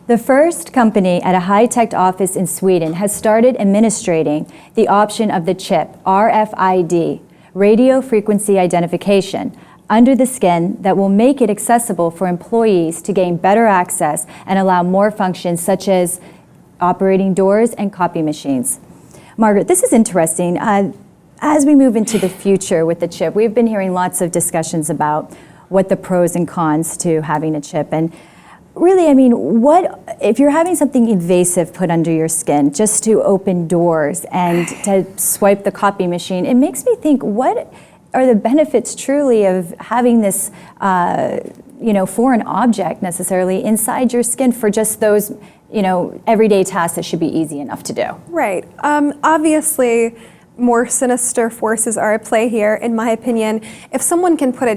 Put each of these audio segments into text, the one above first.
The first company at a high-tech office in Sweden has started administrating the option of the chip, RFID, radio frequency identification, under the skin that will make it accessible for employees to gain better access and allow more functions such as operating doors and copy machines. Margaret, this is interesting. As we move into the future with the chip, we've been hearing lots of discussions about what the pros and cons to having a chip. And really, I mean, what if you're having something invasive put under your skin just to open doors and to swipe the copy machine? It makes me think, what are the benefits truly of having this, foreign object necessarily inside your skin for just those, everyday tasks that should be easy enough to do? Right. Obviously, more sinister forces are at play here, in my opinion. If someone can put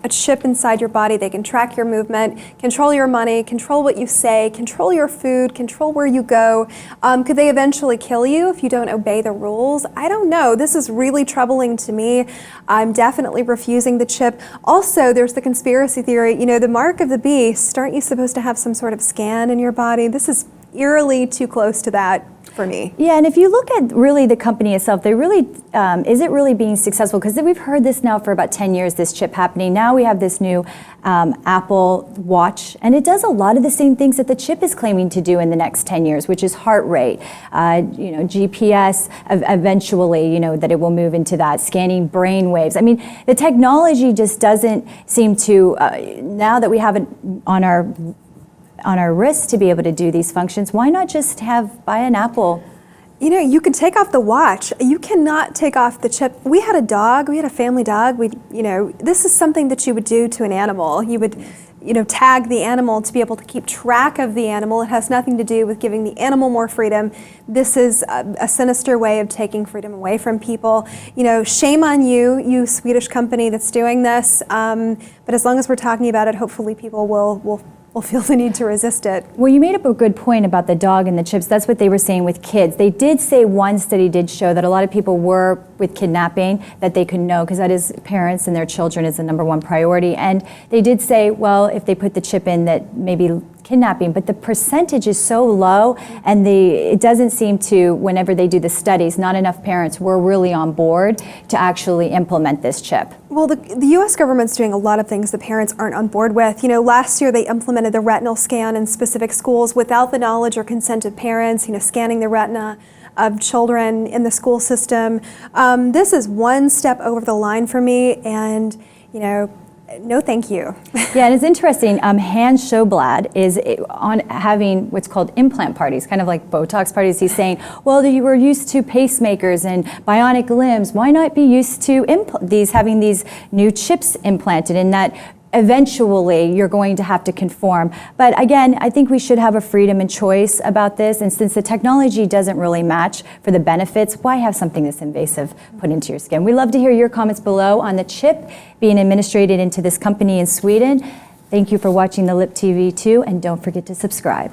a chip inside your body, they can track your movement, control your money, control what you say, control your food, control where you go. Could they eventually kill you if you don't obey the rules? I don't know. This is really troubling to me. I'm definitely refusing the chip. Also, there's the conspiracy theory, the mark of the beast. Aren't you supposed to have some sort of scan in your body? This is eerily too close to that for me. Yeah, and if you look at really the company itself, they really, is it really being successful? Because we've heard this now for about 10 years, this chip happening. Now we have this new Apple Watch, and it does a lot of the same things that the chip is claiming to do in the next 10 years, which is heart rate, GPS, eventually, that it will move into that, scanning brain waves. I mean, the technology just doesn't seem to, now that we have it on our wrist to be able to do these functions, why not just buy an Apple? You can take off the watch. You cannot take off the chip. We had a dog, we had a family dog. This is something that you would do to an animal. You would, tag the animal to be able to keep track of the animal. It has nothing to do with giving the animal more freedom. This is a sinister way of taking freedom away from people. Shame on you, you Swedish company that's doing this. But as long as we're talking about it, hopefully people will feel the need to resist it. Well, you made up a good point about the dog and the chips. That's what they were saying with kids. They did say one study did show that a lot of people were with kidnapping, that they could know, because that is parents and their children is the #1 priority. And they did say, well, if they put the chip in, that maybe kidnapping, but the percentage is so low, and it doesn't seem to, whenever they do the studies, not enough parents were really on board to actually implement this chip. Well, the U.S. government's doing a lot of things the parents aren't on board with. Last year they implemented the retinal scan in specific schools without the knowledge or consent of parents, scanning the retina of children in the school system. This is one step over the line for me, and, no thank you. Yeah, and it's interesting, Hannes Sjoblad is on having what's called implant parties, kind of like Botox parties. He's saying, well, you were used to pacemakers and bionic limbs. Why not be used to having these new chips implanted, in that eventually you're going to have to conform. But again, I think we should have a freedom and choice about this. And since the technology doesn't really match for the benefits, why have something this invasive put into your skin? We'd love to hear your comments below on the chip being administrated into this company in Sweden. Thank you for watching the Lip TV 2, and don't forget to subscribe.